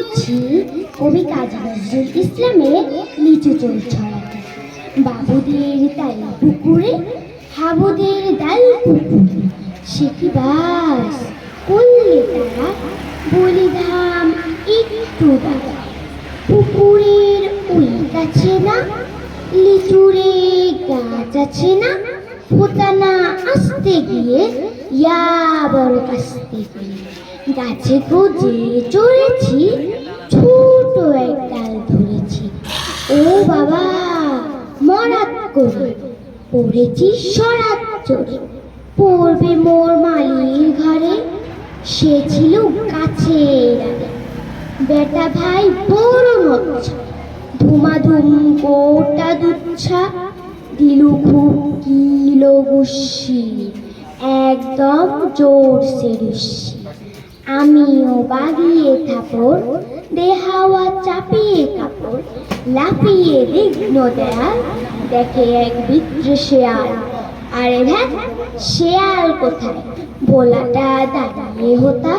পড়ছি কবি কাজী নজরুল ইসলামের লিচু চোর ছড়াটি। বাবুদের তাই পুকুরে, হাবুদের ডাল পুকুরে, সে কি বাস করলে তারা, বলি ধাম একটু দাদা। পুকুরের ওই কাছে না, লিচুরে গাছ আছে না, ফোটানা আসতে গিয়ে ইয়া বড় কাছতে গিয়ে গাছে গোজে চড়েছি, ছোট এক ডাল ধরেছি। ও বাবা মরাত করে পড়েছি সরাত চড়ে, পড়বে মোর মালির ঘরে, সে ছিল গাছের আগে। বেটা ভাই বড় নচ্ছা, ধুমাধুম গোটা দুচ্ছা, দিলু খুব কিলো গুসি, একদম জোরসে রুসি। আমিও বাগিয়ে থাপড়, দেহাওয়া চাপিয়ে কাপড়, লাফিয়ে বিঘ্ন দেয়াল, দেখে এক বিদ্রে শেয়াল। আরে ধ্যাৎ, শেয়াল কোথায়, ভোলাটা দাঁড়িয়ে হতা।